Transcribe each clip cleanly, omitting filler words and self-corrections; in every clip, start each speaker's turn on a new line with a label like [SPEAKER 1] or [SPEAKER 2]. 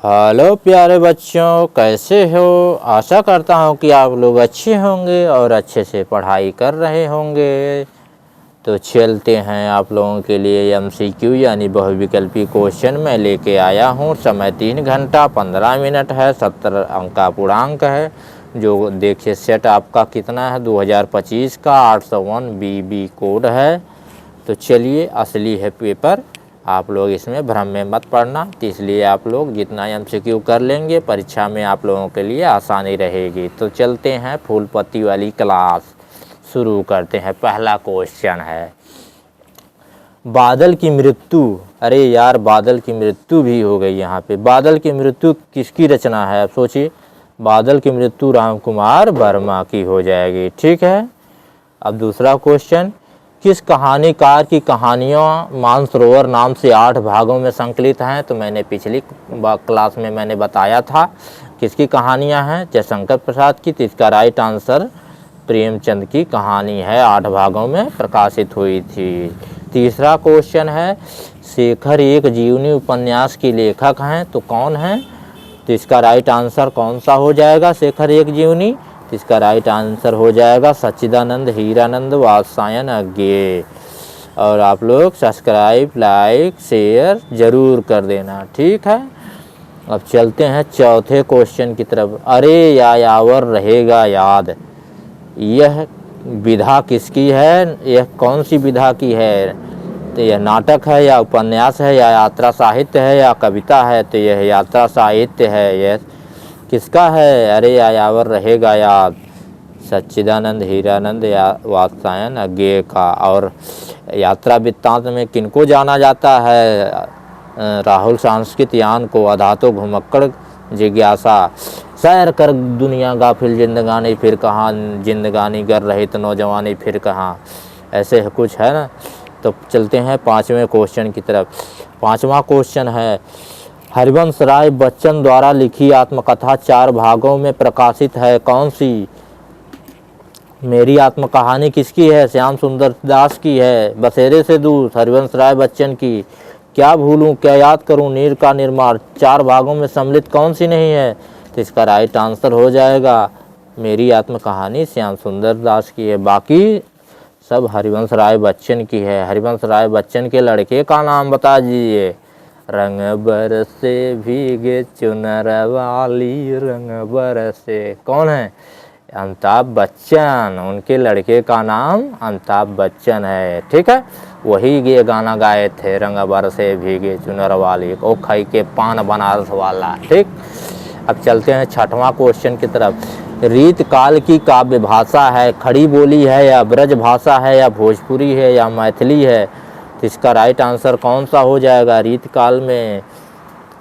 [SPEAKER 1] Hello प्यारे बच्चों, कैसे हो। आशा करता हूँ कि आप लोग अच्छे होंगे और अच्छे से पढ़ाई कर रहे होंगे। तो चलते हैं, आप लोगों के लिए MCQ यानी बहुविकल्पी क्वेश्चन मैं लेके आया हूँ। समय 3 घंटा 15 मिनट है। 70 अंक का पूर्णांक है। जो देखिए सेट आपका कितना है, 2025 का 801 BB कोड है। तो चलिए, असली है पेपर। आप लोग इसमें भ्रम में मत पड़ना। तो इसलिए आप लोग जितना MCQ कर लेंगे, परीक्षा में आप लोगों के लिए आसानी रहेगी। तो चलते हैं, फूल पत्ती वाली क्लास शुरू करते हैं। पहला क्वेश्चन है, बादल की मृत्यु। अरे यार, बादल की मृत्यु भी हो गई यहाँ पे। बादल की मृत्यु किसकी रचना है, आप सोचिए। बादल की मृत्यु राम कुमार वर्मा की हो जाएगी। ठीक है। अब दूसरा क्वेश्चन, किस कहानीकार की कहानियाँ मानसरोवर नाम से 8 भागों में संकलित हैं। तो मैंने पिछली क्लास में मैंने बताया था किसकी कहानियाँ हैं, जयशंकर प्रसाद की। तो इसका राइट आंसर प्रेमचंद की कहानी है, 8 भागों में प्रकाशित हुई थी। तीसरा क्वेश्चन है, शेखर एक जीवनी उपन्यास की लेखक हैं। तो कौन है। तो इसका राइट आंसर कौन सा हो जाएगा, शेखर एक जीवनी। तो इसका राइट आंसर हो जाएगा सच्चिदानंद हीरानंद वात्सायन अज्ञे। और आप लोग सब्सक्राइब, लाइक, शेयर ज़रूर कर देना। ठीक है। अब चलते हैं चौथे क्वेश्चन की तरफ। अरे यायावर रहेगा याद, यह विधा किसकी है, यह कौन सी विधा की है। तो यह नाटक है या उपन्यास है या यात्रा साहित्य है या कविता है। तो यह यात्रा साहित्य है। यह किसका है, अरे यायावर रहेगा याद, सच्चिदानंद हीरानंद या वात्सायन अज्ञे का। और यात्रा वृत्तांत में किनको जाना जाता है, राहुल सांस्कृत यान को। अधातो घुमक्कड़ जिज्ञासा, सैर कर दुनिया गाफिल जिंदगानी फिर कहाँ, जिंदगानी कर रही तो नौजवानी फिर कहाँ। ऐसे कुछ है ना। तो चलते हैं पाँचवें क्वेश्चन की तरफ। पाँचवा क्वेश्चन है, हरिवंश राय बच्चन द्वारा लिखी आत्मकथा 4 भागों में प्रकाशित है, कौन सी। मेरी आत्मकहानी किसकी है, श्याम सुंदर दास की है। बसेरे से दूर हरिवंश राय बच्चन की। क्या भूलूं क्या याद करूं, नीर का निर्माण 4 भागों में सम्मिलित कौन सी नहीं है। तो इसका राइट आंसर हो जाएगा मेरी आत्मकहानी श्याम सुंदर दास की है। बाकी सब हरिवंश राय बच्चन की है। हरिवंश राय बच्चन के लड़के का नाम बता दीजिए। रंग बरसे भीगे चुनर वाली, रंग बरसे, कौन है, अमिताभ बच्चन। उनके लड़के का नाम अमिताभ बच्चन है। ठीक है। वही ये गाना गाए थे, रंग बरसे भीगे चुनर वाली, ओ खाई के पान बनारस वाला। ठीक। अब चलते हैं छठवां क्वेश्चन की तरफ। रीत काल की काव्य भाषा है, खड़ी बोली है या ब्रज भाषा है या भोजपुरी है या मैथिली है। तो इसका राइट आंसर कौन सा हो जाएगा, रीत काल में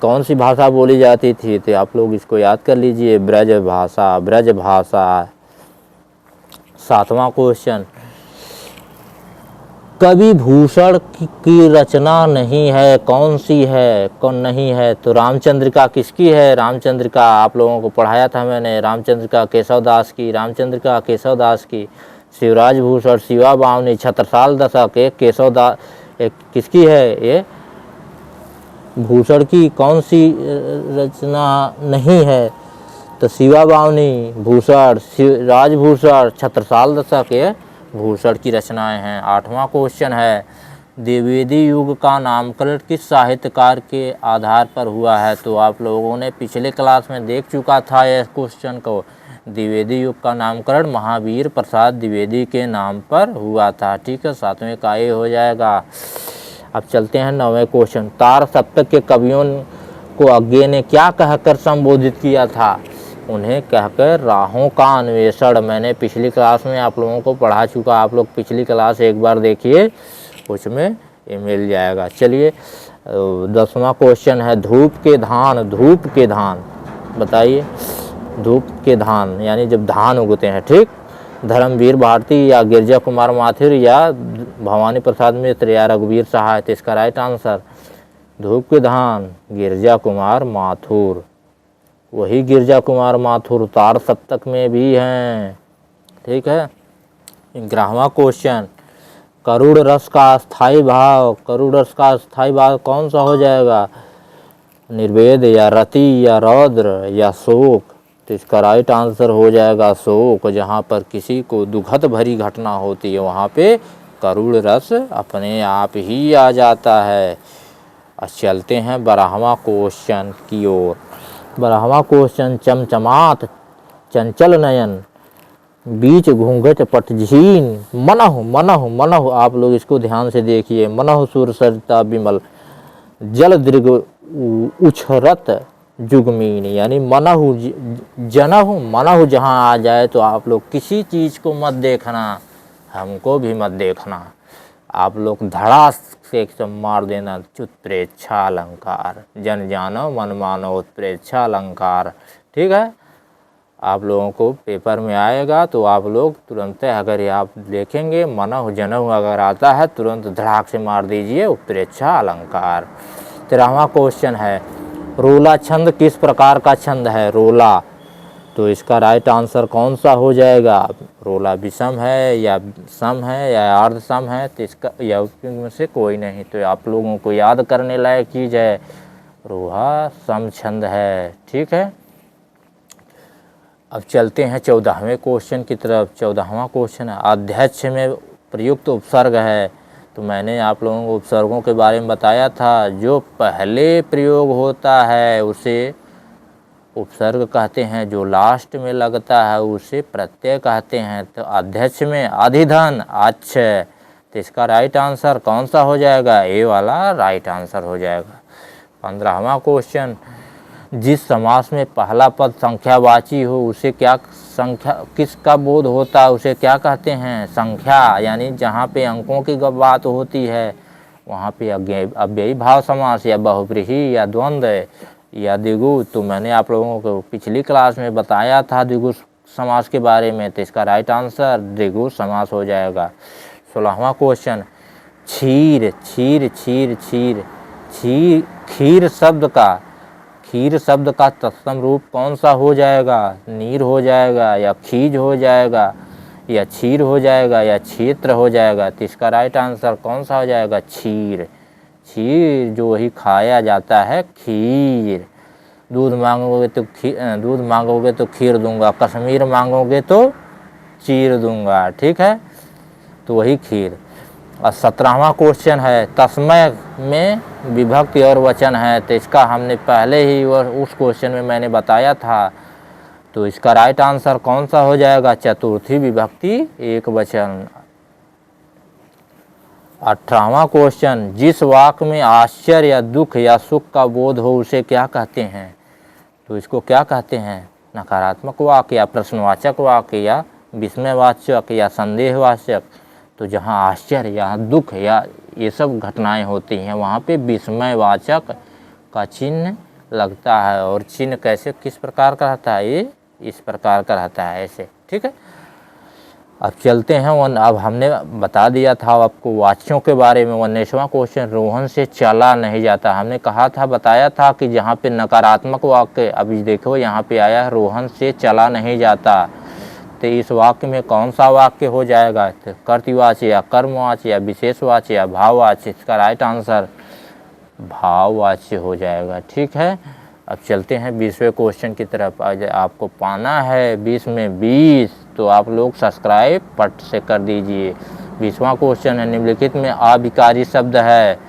[SPEAKER 1] कौन सी भाषा बोली जाती थी। तो आप लोग इसको याद कर लीजिए, ब्रज भाषा, ब्रज भाषा। सातवां क्वेश्चन, कवि भूषण की रचना नहीं है, कौन सी है, कौन नहीं है। तो रामचंद्रिका किसकी है, रामचंद्रिका आप लोगों को पढ़ाया था मैंने, रामचंद्रिका केशव दास की, रामचंद्रिका केशव दास की। शिवराज भूषण, शिवा बावनी, छत्रसाल दशक, एक केशव दास, एक किसकी है, ये भूषण की कौन सी रचना नहीं है। तो शिवा बावनी, भूषण, राजभूषण, छत्रसाल दशक, ये भूषण की रचनाएं हैं। आठवां क्वेश्चन है, द्विवेदी युग का नामकरण किस साहित्यकार के आधार पर हुआ है। तो आप लोगों ने पिछले क्लास में देख चुका था यह क्वेश्चन को। द्विवेदी युग का नामकरण महावीर प्रसाद द्विवेदी के नाम पर हुआ था। ठीक है, 7वें का ये हो जाएगा। अब चलते हैं 9वें क्वेश्चन। तार सप्तक के कवियों को अज्ञे ने क्या कहकर संबोधित किया था। उन्हें कहकर राहों का अन्वेषण। मैंने पिछली क्लास में आप लोगों को पढ़ा चुका, आप लोग पिछली क्लास एक बार देखिए, उसमें ये मिल जाएगा। चलिए 10वां क्वेश्चन है, धूप के धान, धूप के धान बताइए। धूप के धान यानी जब धान उगते हैं। ठीक। धर्मवीर भारती या गिरजा कुमार माथुर या भवानी प्रसाद मिश्र या रघुवीर सहाय। तो इसका राइट आंसर धूप के धान गिरजा कुमार माथुर। वही गिरजा कुमार माथुर तार सप्तक में भी हैं। ठीक है। 11वां क्वेश्चन, करुड़ रस का स्थायी भाव, करुड़ रस का स्थायी भाव कौन सा हो जाएगा। निर्वेद या रति या रौद्र या शोक, तो इसका राइट आंसर हो जाएगा शोक। जहाँ पर किसी को दुखद भरी घटना होती है वहाँ पे करुण रस अपने आप ही आ जाता है। चलते हैं 12वां क्वेश्चन की ओर। 12वां क्वेश्चन, चमचमात चंचल नयन बीच घूंघट पटझीन मनहु मनहु मनहु, आप लोग इसको ध्यान से देखिए। मनहु सुर सरिता विमल जल दृग उछरत जुगमीन, यानी मनहु जनहु मनहु जहाँ आ जाए तो आप लोग किसी चीज़ को मत देखना, हमको भी मत देखना, आप लोग धड़ास से एकदम मार देना। उत्प्रेक्षा अलंकार, जन जानो मन मानो उत्प्रेक्षा अलंकार, ठीक है। आप लोगों को पेपर में आएगा तो आप लोग तुरंत, अगर आप देखेंगे मनहु जनहु अगर आता है तुरंत धड़ाक से मार दीजिए उत्प्रेक्षा अलंकार। 13वां क्वेश्चन है, रोला छंद किस प्रकार का छंद है? रोला, तो इसका राइट आंसर कौन सा हो जाएगा? रोला विषम है या सम है या अर्ध सम है, तो इसका या में से कोई नहीं। तो आप लोगों को याद करने लायक चीज़ है, रोहा सम छंद है, ठीक है। अब चलते हैं 14वें क्वेश्चन की तरफ। 14वां क्वेश्चन है, अध्यक्ष में प्रयुक्त उपसर्ग है। तो मैंने आप लोगों को उपसर्गों के बारे में बताया था, जो पहले प्रयोग होता है उसे उपसर्ग कहते हैं, जो लास्ट में लगता है उसे प्रत्यय कहते हैं। तो अध्यक्ष में अधिधन अच्छ, तो इसका राइट आंसर कौन सा हो जाएगा? ए वाला राइट आंसर हो जाएगा। 15वां क्वेश्चन, जिस समास में पहला पद संख्यावाची हो उसे क्या संख्या किसका बोध होता है, उसे क्या कहते हैं? संख्या, यानी जहाँ पे अंकों की बात होती है वहाँ पे अव्ययी भाव समास या बहुव्रीहि या द्वंद्व या द्विगु। तो मैंने आप लोगों को पिछली क्लास में बताया था द्विगु समास के बारे में, तो इसका राइट आंसर द्विगु समास हो जाएगा। 16वां क्वेश्चन, क्षीर क्षीर क्षीर क्षीर क्षीर खीर शब्द का तत्सम रूप कौन सा हो जाएगा? नीर हो जाएगा या खीज हो जाएगा या क्षीर हो जाएगा या क्षेत्र हो जाएगा? तो इसका राइट आंसर कौन सा हो जाएगा? क्षीर। क्षीर जो ही खाया जाता है, खीर। दूध मांगोगे तो खीर दूंगा, कश्मीर मांगोगे तो चीर दूंगा, ठीक है, तो वही खीर। और 17वां क्वेश्चन है, तस्मय में विभक्ति और वचन है। तो इसका हमने पहले ही उस क्वेश्चन में मैंने बताया था, तो इसका राइट आंसर कौन सा हो जाएगा? चतुर्थी विभक्ति एक वचन। 18वां क्वेश्चन, जिस वाक्य में आश्चर्य या दुख या सुख का बोध हो उसे क्या कहते हैं? तो इसको क्या कहते हैं? नकारात्मक वाक्य या प्रश्नवाचक वाक्य या विस्मयवाचक या संदेहवाचक। तो जहाँ आश्चर्य या दुख या ये सब घटनाएं होती हैं वहाँ पे विस्मयवाचक का चिन्ह लगता है। और चिन्ह कैसे किस प्रकार का रहता है? ये इस प्रकार का रहता है, ऐसे, ठीक है। अब चलते हैं अब हमने बता दिया था आपको वाच्यों के बारे में। 19वां क्वेश्चन, रोहन से चला नहीं जाता। हमने कहा था, बताया था कि जहाँ पे नकारात्मक वाक्य, अभी देखो यहाँ पे आया है रोहन से चला नहीं जाता, तो इस वाक्य में कौन सा वाक्य हो जाएगा? तो कर्तृवाच्य या कर्मवाच्य या विशेषवाच्य या भाववाच्य। इसका राइट आंसर भाववाच्य हो जाएगा, ठीक है। अब चलते हैं 20वें क्वेश्चन की तरफ। आज आपको पाना है 20 में 20, तो आप लोग सब्सक्राइब पट से कर दीजिए। 20वां क्वेश्चन है, निम्नलिखित में अभिकारी शब्द है।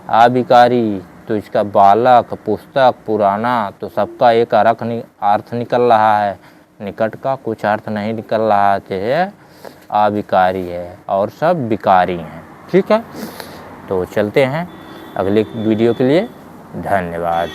[SPEAKER 1] अभिकारी, तो इसका बालक, पुस्तक, पुराना, तो सबका एक अर्थ निकल रहा है, निकट का कुछ अर्थ नहीं निकल रहा है, अभिकारी है और सब विकारी हैं, ठीक है। तो चलते हैं अगले वीडियो के लिए, धन्यवाद।